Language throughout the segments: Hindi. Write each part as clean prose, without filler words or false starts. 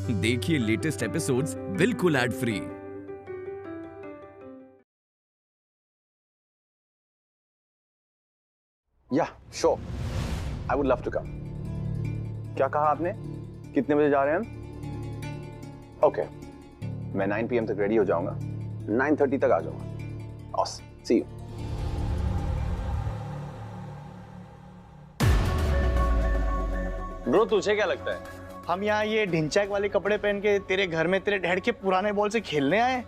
देखिए लेटेस्ट एपिसोड्स बिल्कुल ad free. Yeah sure, I would love to come. क्या कहा आपने? कितने बजे जा रहे हैं हम? ओके, मैं 9 PM तक रेडी हो जाऊंगा, 9:30 तक आ जाऊंगा। Awesome, C you. ब्रो तुझे क्या लगता है हम यहाँ ये ढिंचैक वाले कपड़े पहन के तेरे घर में तेरे डैड के पुराने बॉल से खेलने आए?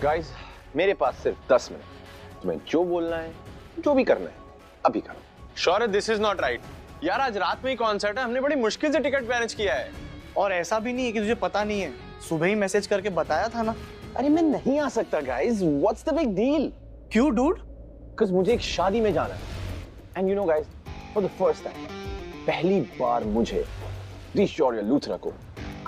गाइस, मेरे पास सिर्फ 10 मिनट। तुम्हें जो बोलना है, जो भी करना है, अभी करो। Sure this is not right यार, आज रात में ही कॉन्सर्ट है, हमने बड़ी मुश्किल से टिकट मैनेज किया है। और ऐसा भी नहीं है कि तुझे पता नहीं है, सुबह ही मैसेज करके बताया था ना। अरे मैं नहीं आ सकता guys, what's the big deal? क्यों डूड? बिकॉज़ मुझे एक शादी में जाना है। And you know guys, for the first time, पहली बार मुझे ऋषौर्य लूथरा को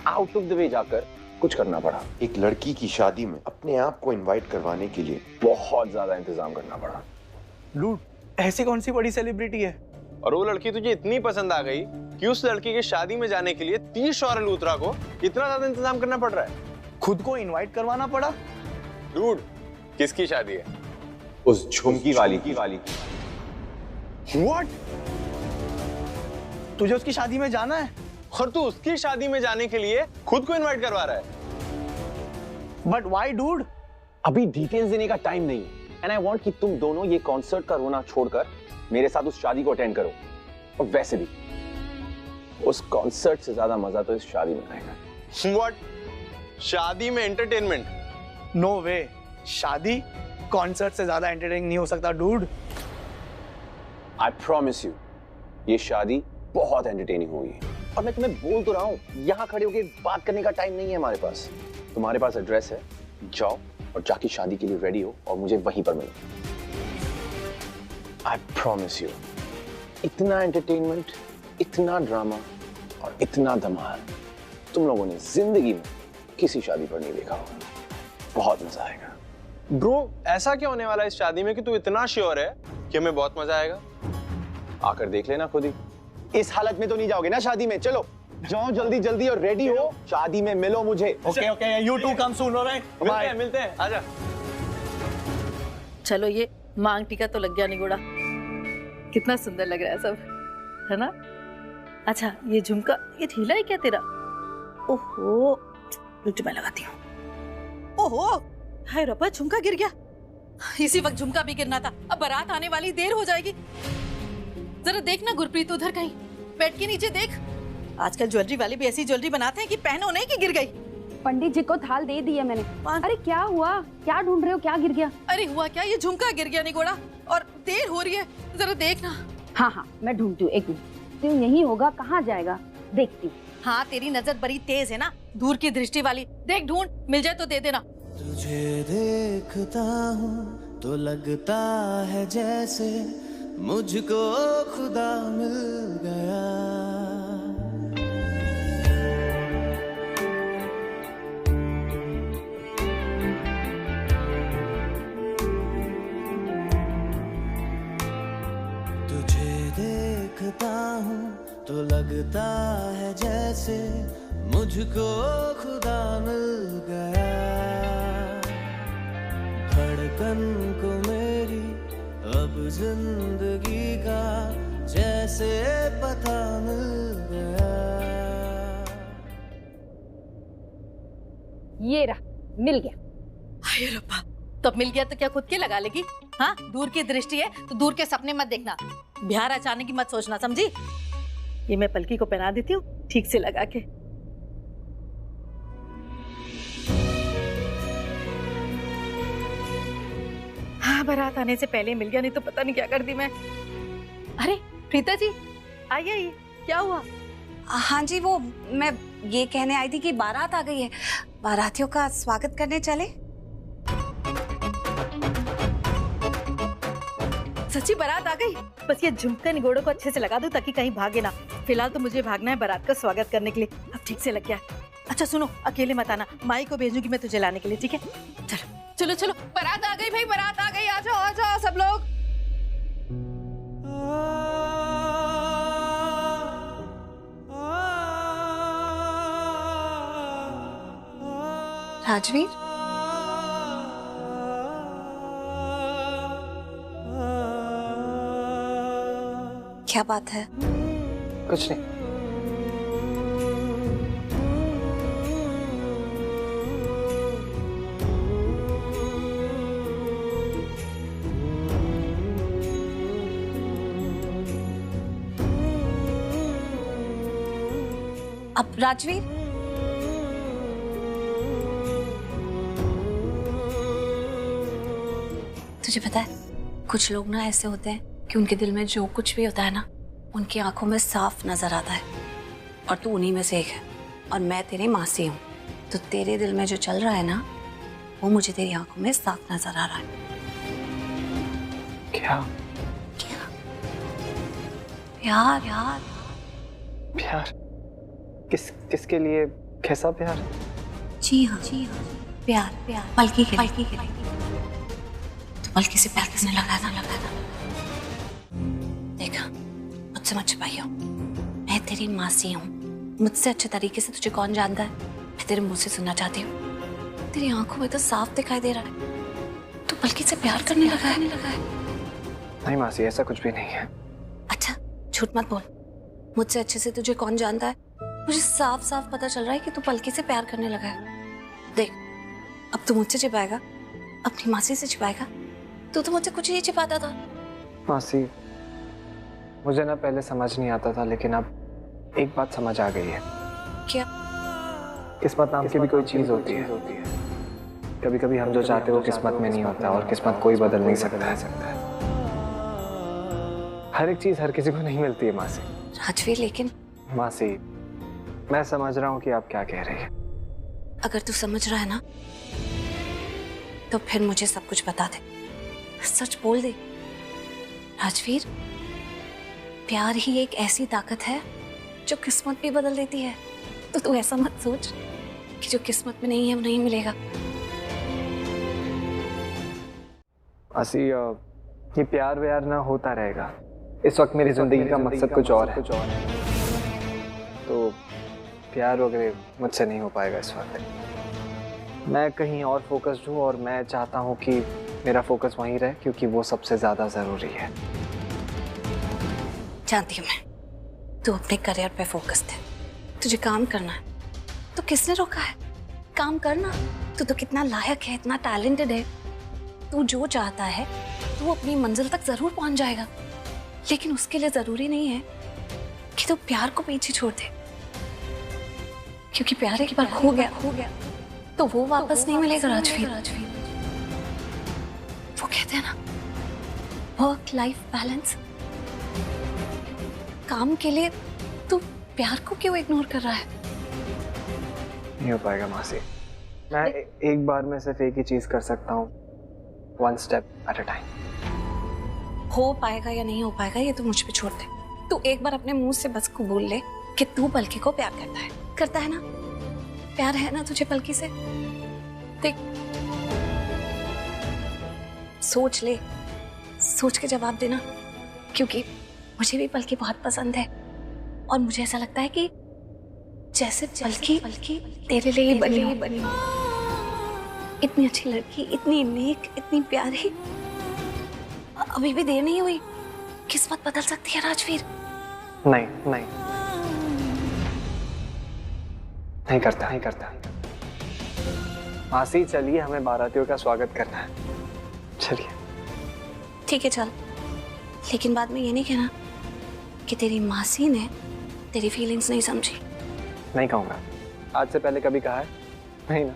आउट ऑफ द वे जाकर कुछ करना पड़ा। एक लड़की की शादी में अपने आप को इनवाइट करवाने के लिए बहुत ज्यादा इंतजाम करना पड़ा। डूड, ऐसी कौन सी बड़ी सेलिब्रिटी है? और वो लड़की तुझे इतनी पसंद आ गई कि उस लड़की की शादी में जाने के लिए ऋषौर्य लूथरा को इतना ज्यादा इंतजाम करना पड़ रहा है। खुद को इनवाइट करवाना पड़ा? डूड, किसकी शादी है? उस झुमकी वाली की। What? तुझे उसकी शादी में जाना है? और तू उसकी शादी में जाने के लिए खुद को इनवाइट करवा रहा है? But why dude? अभी डिटेल्स देने का टाइम नहीं। एंड आई वांट कि तुम दोनों ये कॉन्सर्ट का रोना छोड़कर मेरे साथ उस शादी को अटेंड करो। और वैसे भी उस कॉन्सर्ट से ज्यादा मजा तो इस शादी में आएगा। What? शादी में एंटरटेनमेंट? नो वे, शादी कॉन्सर्ट से ज्यादा एंटरटेनिंग नहीं हो सकता डूड। आई प्रॉमिस यू, ये शादी बहुत एंटरटेनिंग होगी। और मैं तुम्हें बोल तो रहा हूँ, यहाँ खड़े होकर बात करने का टाइम नहीं है हमारे पास। तुम्हारे पास एड्रेस है, जाओ और जाके शादी के लिए रेडी हो और मुझे वहीं पर मिलो। आई प्रॉमिस यू, इतना एंटरटेनमेंट, इतना ड्रामा और इतना धमाल तुम लोगों ने जिंदगी में किसी शादी पर नहीं देखा होगा। बहुत मजा आएगा। ब्रो, ऐसा क्या होने वाला है इस शादी में कि तू इतना श्योर है कि हमें बहुत मजा आएगा? आकर देख लेना खुद ही। इस हालत में तो नहीं जाओगे ना शादी में? चलो जाओ जल्दी जल्दी और रेडी हो, शादी में मिलो मुझे। Okay okay, you too come soon, alright? मिलते हैं, आजा। चलो, ये मांग टीका तो लग गया निगोड़ा। कितना सुंदर लग रहा है सब, है ना? अच्छा, ये झुमका, ये ढीला है क्या तेरा? ओहो, रुक मैं लगाती हूँ। ओहो, हाय रब्बा, झुमका गिर गया। इसी वक्त झुमका भी गिरना था। अब बारात आने वाली, देर हो जाएगी। जरा देखना गुरप्रीत, उधर कहीं बेड के नीचे देख। आजकल ज्वेलरी वाले भी ऐसी ज्वेलरी बनाते हैं कि पहनो नहीं कि गिर गई। पंडित जी को थाल दे दिया मैंने। अरे क्या हुआ? क्या ढूंढ रहे हो? क्या गिर गया? अरे हुआ क्या, ये झुमका गिर गया निगोड़ा, और देर हो रही है, जरा देखना। हाँ हाँ, मैं ढूंढती हूँ, एक मिनट। तो यही होगा, कहाँ जाएगा? देखती हूँ। हाँ, तेरी नजर बड़ी तेज है ना, दूर की दृष्टि वाली। देख, ढूंढ, मिल जाए तो दे देना। तुझे देखता हूँ तो लगता है जैसे मुझको खुदा मिल गया। तुझे देखता हूँ तो लगता है जैसे मुझको खुदा मिल गया। धड़कन को मेरी अब जिंदगी का जैसे पता मिल गया। ये रहा, मिल गया। हाय रब्बा, तो अब मिल गया तो क्या खुद के लगा लेगी? हाँ, दूर की दृष्टि है तो दूर के सपने मत देखना, बिहार अचानक की मत सोचना, समझी? ये मैं पलकी को पहना देती हूँ ठीक से लगा के। हाँ, बारात आने से पहले मिल गया, नहीं तो पता नहीं क्या कर दी मैं। अरे प्रीता जी, आइए, क्या हुआ? हाँ जी, वो मैं ये कहने आई थी कि बारात आ गई है, बारातियों का स्वागत करने चले। सच्ची बारात आ गई? बस ये झुमका निगोड़ों को अच्छे से लगा दूं ताकि कहीं भागे ना। फिलहाल तो मुझे भागना है बारात का स्वागत करने के लिए। अब ठीक से लग गया। अच्छा सुनो, अकेले मत आना, माई को भेजूंगी मैं तुझे लाने के लिए, ठीक है? चलो चलो चलो, बारात आ गई भाई, बारात आ गई, आ जाओ सब लोग। राजवीर, क्या बात है? कुछ नहीं। अब राजवीर, तुझे पता है कुछ लोग ना ऐसे होते हैं कि उनके दिल में जो कुछ भी होता है ना उनकी आंखों में साफ नजर आता है, और तू उन्हीं में से एक है। और मैं तेरी मासी हूँ, तो तेरे दिल में जो चल रहा है ना वो मुझे तेरी आंखों में साफ नजर आ रहा है। क्या? क्या? प्यार। यार प्यार? किसके लिए? कैसा प्यार? जी हाँ, प्यार पलकी के लिए। तो पलकी से प्यार किसने लगाया ना। देखा, मुझसे मत छुपाइयो, मैं तेरी मासी हूँ। मुझसे अच्छे तरीके से तुझे कौन जानता है, मैं तेरे मुंह से सुनना चाहती हूँ। तेरी आंखों में तो साफ दिखाई दे रहा है तू पलकी से प्यार करने लगा है। नहीं मासी, ऐसा कुछ भी नहीं है। अच्छा, झूठ मत बोल। मुझसे अच्छे से तुझे कौन जानता है, मुझे साफ साफ पता चल रहा है कि तू पलकी से प्यार करने लगा है। देख, अब तू मुझसे छिपाएगा, अपनी मासी से छिपाएगा। तू तो मुझसे कुछ नहीं छिपाता था। मासी, मुझे ना पहले समझ नहीं आता था, लेकिन अब एक बात समझ आ गई है। क्या? किस्मत नाम की भी कोई चीज होती है। कभी कभी हम जो चाहते हैं वो किस्मत में नहीं होता, और किस्मत कोई बदल नहीं सकता है। हर एक चीज हर किसी को नहीं मिलती है मासी। राजवीर, लेकिन मासी, मैं समझ रहा हूँ कि आप क्या कह रही हैं। अगर तू समझ रहा है ना तो फिर मुझे सब कुछ बता दे, सच बोल दे। राजवीर, प्यार ही एक ऐसी ताकत है जो किस्मत भी बदल देती है। तो तू ऐसा मत सोच कि जो किस्मत में नहीं है वो नहीं मिलेगा। मासी, ये प्यार व्यार ना होता रहेगा। इस वक्त मेरी जिंदगी का मकसद कुछ और है, तो प्यार वगैरह मुझसे नहीं हो पाएगा इस वक्त। मैं कहीं और फोकस्ड हूँ, और मैं चाहता हूँ कि मेरा फोकस वहीं रहे, क्योंकि वो सबसे ज्यादा जरूरी है। जानती हूँ मैं, तू अपने करियर पे फोकस्ड है, तुझे काम करना है। तो किसने रोका है? काम करना। तू तो कितना लायक है, इतना टैलेंटेड है। तू जो चाहता है तू अपनी मंजिल तक जरूर पहुंच जाएगा, लेकिन उसके लिए जरूरी नहीं है कि तू प्यार को पीछे छोड़ दे, क्योंकि प्यार एक बार खो गया तो वो वापस नहीं मिलेगा। राजवीर, वो कहते हैं ना, वर्क लाइफ बैलेंस। काम के लिए तू प्यार को क्यों इग्नोर कर रहा है? नहीं हो पाएगा मासी। मैं एक बार में सिर्फ एक ही चीज कर सकता हूँ, one step at a time. हो पाएगा या नहीं हो पाएगा ये तो मुझ पे छोड़ दे। तू एक बार अपने मुंह से बस कबूल ले कि तू पलकी को प्यार करता है ना? प्यार है ना तुझे पलकी से? देख, सोच ले, सोच के जवाब देना, क्योंकि मुझे भी पलकी बहुत पसंद है, और मुझे ऐसा लगता है कि जैसे पलकी तेरे लिए बनी। इतनी अच्छी लड़की, इतनी नेक, इतनी प्यारी। अभी भी देर नहीं हुई, किस्मत बदल सकती है राजवीर। नहीं करता। मासी, चलिए, हमें बारातियों का स्वागत करना है। चलिए। ठीक है, चल, लेकिन बाद में ये नहीं कहना कि तेरी मासी ने तेरी फीलिंग्स नहीं समझी। नहीं कहूँगा। आज से पहले कभी कहा है? नहीं ना,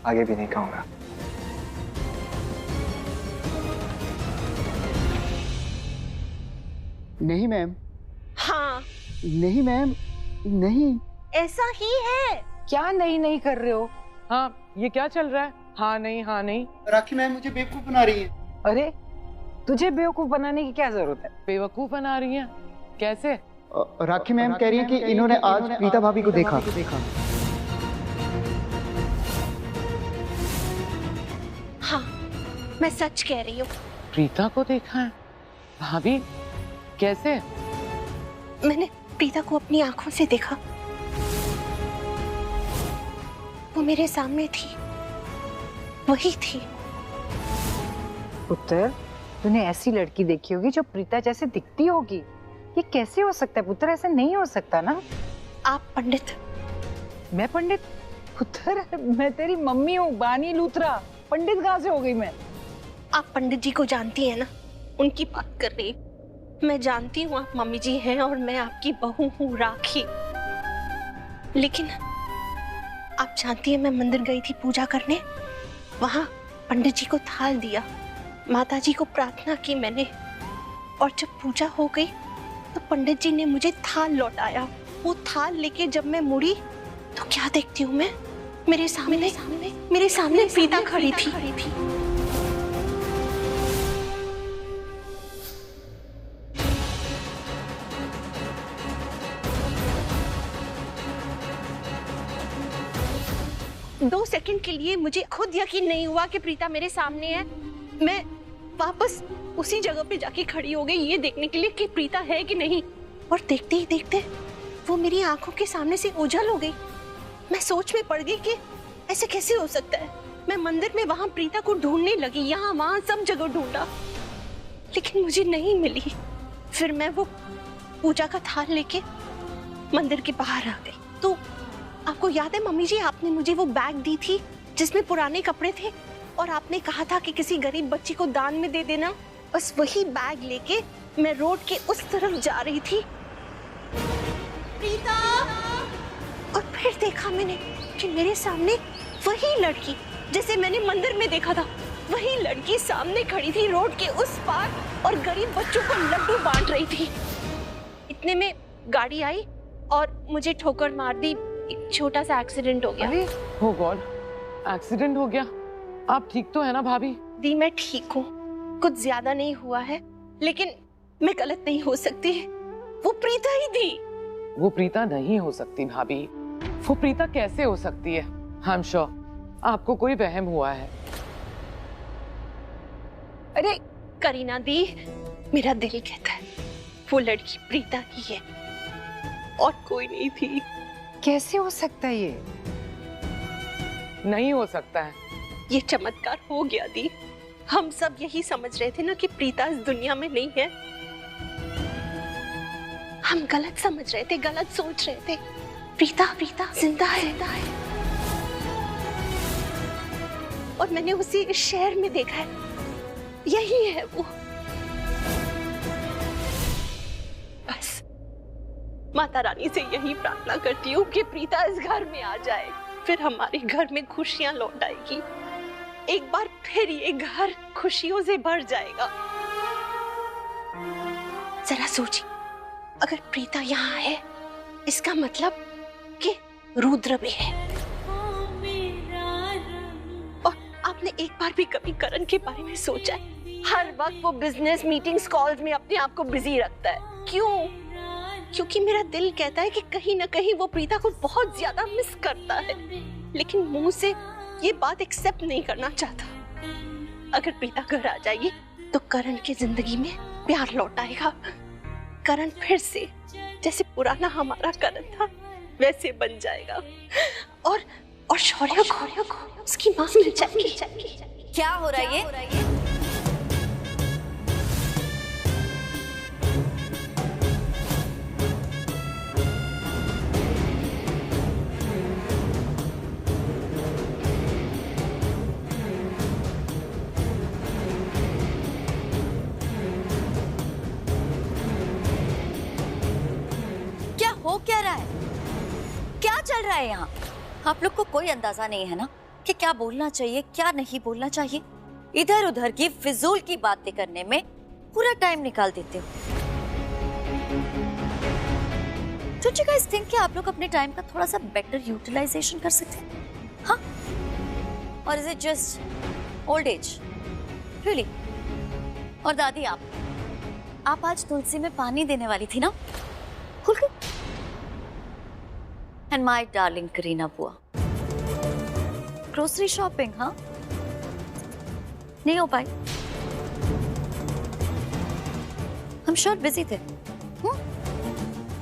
आगे भी नहीं कहूँगा। नहीं मैम। हाँ। नहीं मैम, नहीं। ऐसा ही है। क्या नहीं कर रहे हो? हाँ, ये क्या चल रहा है? हाँ नहीं। राखी मैम मुझे बेवकूफ बना रही है। अरे, तुझे बेवकूफ बनाने की क्या जरूरत है? बेवकूफ बना रही है? कैसे? राखी मैम कह रही है कि इन्होंने आज प्रीता भाभी को देखा। हाँ, मैं सच कह रही हूँ। प्रीता को देखा है? भाभी, कैसे? मैंने प्रीता को अपनी आंखों से देखा। वो वो मेरे सामने थी, वही थी। पुत्र, तूने ऐसी लड़की देखी होगी जो प्रीता जैसे दिखती होगी। ये कैसे हो सकता है पुत्र? ऐसा नहीं हो सकता ना। आप पंडित। मैं पंडित? पुत्र, मैं तेरी मम्मी हूँ, बानी लूथरा। पंडित कहाँ से हो गई मैं? आप पंडित जी को जानती है ना, उनकी बात कर रही। मैं जानती हूँ आप मम्मी जी हैं और मैं आपकी बहू हूँ राखी। लेकिन आप जानती है मैं मंदिर गई थी पूजा करने, वहां पंडित जी को थाल दिया, माता जी को प्रार्थना की मैंने, और जब पूजा हो गई तो पंडित जी ने मुझे थाल लौटाया। वो थाल लेके जब मैं मुड़ी तो क्या देखती हूँ मैं, मेरे सामने प्रीता खड़ी थी। दो सेकंड के लिए मुझे खुद यकीन नहीं हुआ कि प्रीता मेरे सामने है। मैं वापस उसी जगह पे जाके खड़ी हो गई ये देखने के लिए कि प्रीता है कि नहीं, और देखते ही देखते वो मेरी आंखों के सामने से ओझल हो गई। मैं सोच में पड़ गई कि ऐसे कैसे हो सकता है। मैं मंदिर में वहां प्रीता को ढूंढने लगी, यहाँ वहां सब जगह ढूंढा, लेकिन मुझे नहीं मिली। फिर मैं वो पूजा का थाल लेके मंदिर के बाहर आ गई। तो आपको याद है मम्मी जी, आपने मुझे वो बैग दी थी जिसमें पुराने कपड़े थे, और आपने कहा था कि किसी गरीब बच्ची को दान में दे देना। बस वही बैग लेके मैं रोड के उस तरफ जा रही थी। प्रीता! और फिर देखा मैंने कि मेरे सामने वही लड़की जैसे मैंने मंदिर में देखा था, वही लड़की सामने खड़ी थी रोड के उस पार और गरीब बच्चों को लड्डू बांट रही थी। इतने में गाड़ी आई और मुझे ठोकर मार दी। एक छोटा सा एक्सीडेंट हो गया। अरे हो गॉड, एक्सीडेंट हो गया। आप ठीक तो है ना भाभी? दी मैं ठीक हूँ, कुछ ज्यादा नहीं हुआ है, लेकिन मैं गलत नहीं हो सकती। वो प्रीता ही थी। वो प्रीता नहीं हो सकती भाभी। वो प्रीता कैसे हो सकती है? आई एम श्योर आपको कोई वहम हुआ है। अरे करीना दी, मेरा दिल कहता है वो लड़की प्रीता ही है और कोई नहीं थी। कैसे हो सकता है? ये नहीं हो सकता है। ये चमत्कार हो गया दी। हम सब यही समझ रहे थे ना कि प्रीता इस दुनिया में नहीं है। हम गलत समझ रहे थे, गलत सोच रहे थे। प्रीता जिंदा है। और मैंने उसे इस शहर में देखा है, यही है वो। बस माता रानी से यही प्रार्थना करती हूँ कि प्रीता इस घर में आ जाए, फिर हमारे घर में खुशियां लौट आएगी। एक बार फिर ये घर खुशियों से भर जाएगा। जरा सोचिए, अगर प्रीता यहाँ है, इसका मतलब कि रुद्र भी है। और आपने एक बार भी कभी करण के बारे में सोचा है? हर वक्त वो बिजनेस मीटिंग्स, कॉल्स में अपने आप को बिजी रखता है। क्यों? क्योंकि मेरा दिल कहता है कि कहीं ना कहीं वो प्रीता को बहुत ज्यादा मिस करता है, लेकिन मुंह से ये बात एक्सेप्ट नहीं करना चाहता। अगर प्रीता घर आ जाएगी तो करण की जिंदगी में प्यार लौट आएगा। करण फिर से जैसे पुराना हमारा करण था वैसे बन जाएगा, और शौर्य को उसकी मां मिल जाएगी। क्या हो रहा है ये? हो क्या रहा है? क्या चल रहा है यहाँ? आप लोग को कोई अंदाजा नहीं है ना कि क्या बोलना चाहिए, क्या नहीं बोलना चाहिए। इधर उधर की फिजूल की बातें करने में पूरा टाइम निकाल देते हो। Don't you guys think कि आप लोग अपने टाइम का थोड़ा सा बेटर यूटिलाइजेशन कर सकते हैं? हाँ? और is it just old age? Really? और दादी, आप आज तुलसी में पानी देने वाली थी ना? खुल के? And my darling Kareena बुआ, ग्रोसरी शॉपिंग हाँ नहीं हो पाई। हम श्योर बिजी थे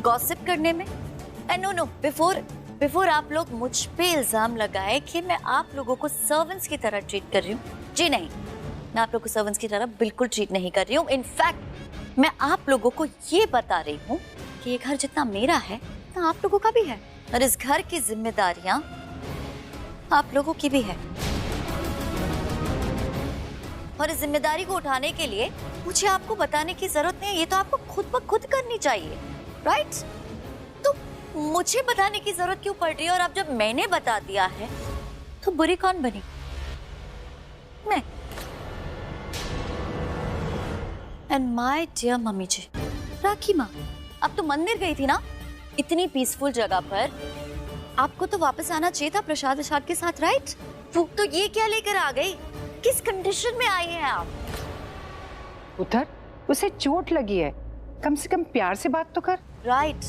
गॉसिप करने में। एंड नो बिफोर बिफोर आप लोग मुझ पे इल्जाम लगाए कि मैं आप लोगों को सर्वेंट्स की तरह ट्रीट कर रही हूँ, जी नहीं, मैं आप लोगों को सर्वेंट्स की तरह बिल्कुल ट्रीट नहीं कर रही हूँ। इनफैक्ट मैं आप लोगों को ये बता रही हूँ कि ये घर जितना मेरा है उतना आप लोगों का भी है, और इस घर की जिम्मेदारियां आप लोगों की भी है। और इस जिम्मेदारी को उठाने के लिए मुझे आपको बताने की जरूरत नहीं है, ये तो आपको खुद ब खुद करनी चाहिए, राइट? तो मुझे बताने की जरूरत क्यों पड़ रही है? और अब जब मैंने बता दिया है तो बुरी कौन बनी? मैं। एंड माय डियर मम्मी जी, राखी माँ, अब तो मंदिर गई थी ना, इतनी पीसफुल जगह पर, आपको तो वापस आना चाहिए था प्रसाद विशाद के साथ, राइट? तो ये क्या लेकर आ गई? किस कंडीशन में आई हैं आप? उधर उसे चोट लगी है, कम से कम प्यार से बात तो कर। राइट,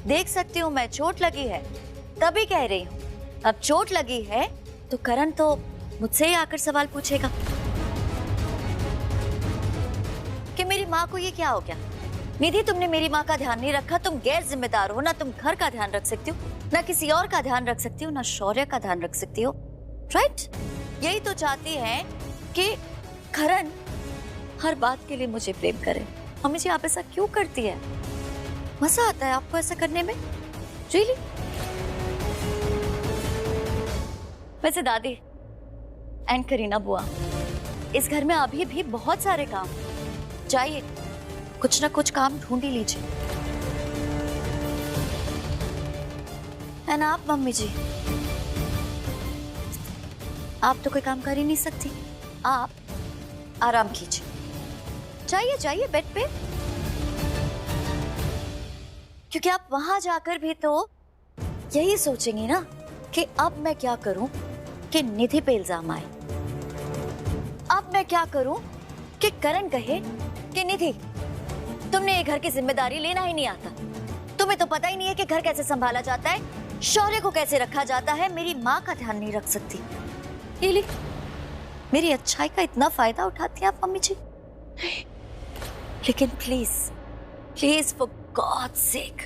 देख सकती हूँ मैं, चोट लगी है तभी कह रही हूँ। अब चोट लगी है तो करण तो मुझसे ही आकर सवाल पूछेगा कि मेरी माँ को ये क्या हो गया। निधि, तुमने मेरी माँ का ध्यान नहीं रखा, तुम गैर जिम्मेदार हो, ना तुम घर का ध्यान रख सकती हो, ना किसी और का ध्यान रख सकती हो, ना शौर्य का ध्यान रख सकती हो, राइट? यही तो चाहती हैं कि करण हर बात के लिए मुझे प्रेम करे। मम्मी जी, आप ऐसा क्यों करती है? मजा आता है आपको ऐसा करने में? रियली? वैसे दादी एंड करीना बुआ, इस घर में अभी भी बहुत सारे काम, जाइए कुछ ना कुछ काम ढूंढ ही लीजिए। है ना आप मम्मी जी? आप तो कोई काम कर ही नहीं सकती, आप आराम कीजिए, जाइए जाइए बेड पे, क्योंकि आप वहां जाकर भी तो यही सोचेंगी ना कि अब मैं क्या करूं कि निधि पे इल्जाम आए, अब मैं क्या करूं कि करण कहे कि निधि तुमने ये घर की जिम्मेदारी लेना ही नहीं आता, तुम्हें तो पता ही नहीं है कि घर कैसे संभाला जाता है, शौर्य को कैसे रखा जाता है, मेरी माँ का ध्यान नहीं रख सकती। रियली? मेरी अच्छाई का इतना फायदा उठाती हैं आप मम्मी जी? लेकिन please please for God sake,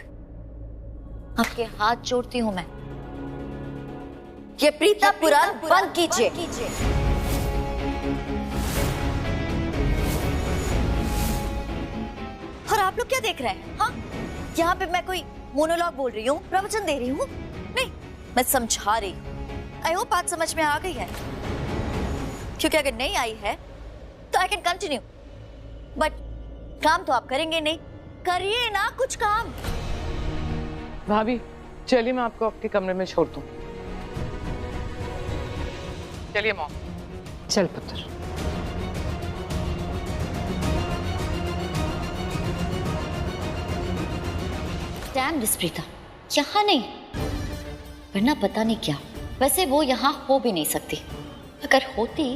आपके हाथ जोड़ती हूं मैं, ये प्रीता पुराण बंद कीजिए। और आप लोग क्या देख रहे हैं? हाँ, यहाँ पे मैं कोई मोनोलॉग बोल रही हूँ, प्रवचन दे रही हूँ? नहीं, मैं समझा रही हूँ। आई होप बात समझ में आ गई है, क्योंकि अगर नहीं आई है तो आई कैन कंटिन्यू, बट काम तो आप करेंगे नहीं, करिए ना कुछ काम। भाभी चलिए, मैं आपको आपके कमरे में छोड़ दूं। चलिए मॉम। चल पुत्र। डैम दिस प्रीता, यहाँ नहीं, वरना पता नहीं क्या। वैसे वो यहाँ हो भी नहीं सकती, अगर होती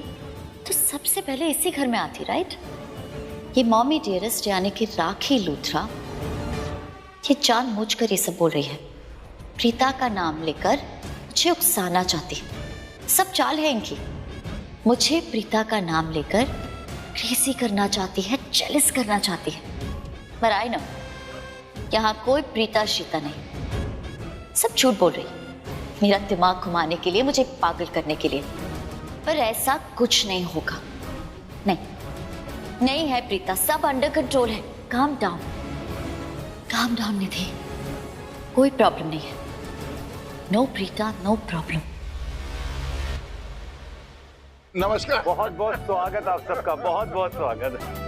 तो सबसे पहले इसी घर में आती, राइट? ये मॉमी डियरेस्ट यानी कि राखी लूथरा, ये जानबूझकर ये सब बोल रही है, प्रीता का नाम लेकर मुझे उकसाना चाहती, सब चाल है इनकी। मुझे प्रीता का नाम लेकर क्रेजी करना चाहती है, जेलस करना चाहती है, पर आई नो यहाँ कोई प्रीता शीता नहीं, सब झूठ बोल रही, मेरा दिमाग घुमाने के लिए, मुझे पागल करने के लिए। पर ऐसा कुछ नहीं होगा, नहीं नहीं है प्रीता, सब अंडर कंट्रोल है। काम डाउन निधि, कोई प्रॉब्लम नहीं है, नो प्रीता, नो प्रॉब्लम। नमस्कार, बहुत बहुत स्वागत आप सबका, बहुत बहुत स्वागत।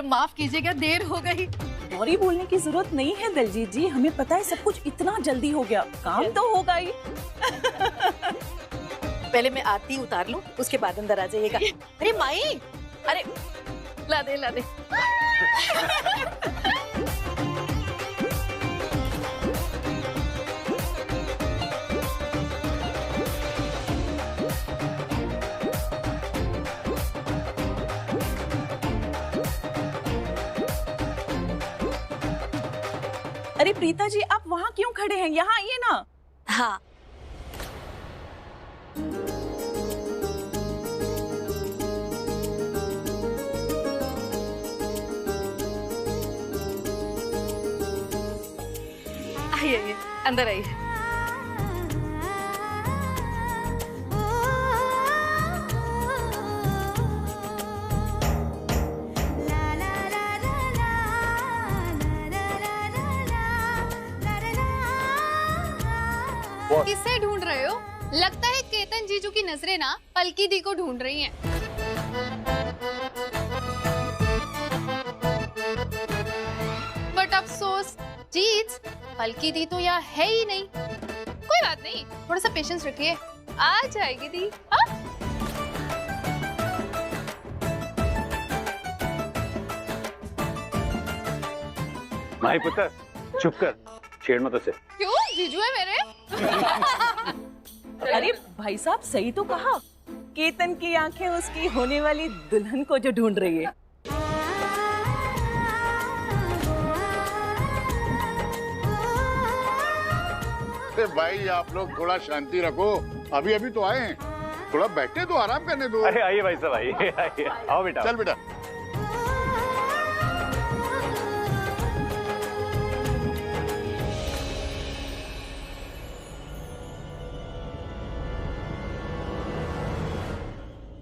माफ कीजिएगा, देर हो गई। सॉरी बोलने की जरूरत नहीं है दलजीत जी, हमें पता है सब कुछ इतना जल्दी हो गया, काम तो होगा ही। पहले मैं आरती उतार लूं, उसके बाद अंदर आ जाइएगा। अरे माई, अरे ला दे ला दे। अरे प्रीता जी, आप वहाँ क्यों खड़े हैं, यहाँ आइए ना। हाँ, अंदर आइए। किसे ढूंढ रहे हो? लगता है केतन जीजू की नजरें ना पलकी दी को ढूंढ रही हैं। बट अफसोस जीत, पलकी दी तो यहाँ है ही नहीं। कोई बात नहीं, थोड़ा सा पेशेंस रखिए, आ जाएगी दी। माही पुत्र चुप कर, छेड़ मत उसे। क्यों? जीजू है मेरे। अरे भाई साहब सही तो कहा, केतन की आंखें उसकी होने वाली दुल्हन को जो ढूंढ रही है। भाई आप लोग थोड़ा शांति रखो, अभी अभी तो आए हैं, थोड़ा बैठे तो आराम करने दो। अरे आइए भाई साहब, आइए आओ बेटा। चल बेटा।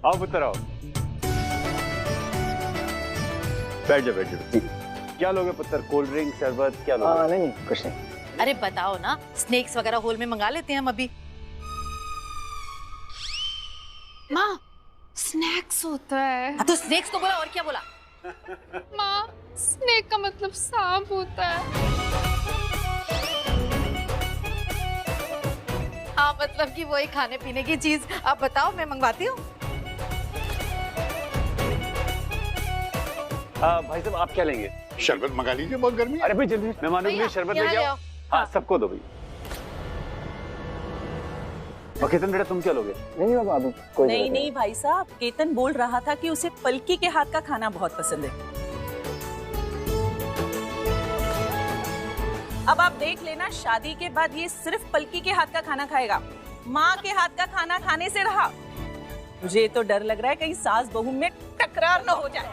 आओ पुत्र आओ, बैठ जाओ बैठ जाओ। क्या लोगे पुत्र? कोल्ड ड्रिंक, शरबत, क्या लोगे? नहीं कुछ नहीं। अरे बताओ ना, स्नैक्स वगैरह होल में मंगा लेते हैं हम अभी। माँ, स्नैक्स होता है। तो स्नैक्स तो बोला, और क्या बोला? माँ, स्नेक का मतलब सांप होता है। हाँ मतलब कि वही खाने पीने की चीज। आप बताओ, मैं मंगवाती हूँ। भाई साहब आप क्या लेंगे? शरबत मंगा लीजिए, बहुत गर्मी है। अरे भाई जल्दी मेहमानों के लिए शरबत लेके आओ। हाँ सबको दो भाई। और केतन बेटा तुम क्या लोगे? नहीं बाबा अभी कोई नहीं भाई साहब, केतन बोल रहा था कि उसे पलकी के हाथ का खाना बहुत पसंद है। अब आप देख लेना, शादी के बाद ये सिर्फ पलकी के हाथ का खाना खाएगा, माँ के हाथ का खाना खाने से रहा। मुझे तो डर लग रहा है कहीं सास बहू में टकरार न हो जाए।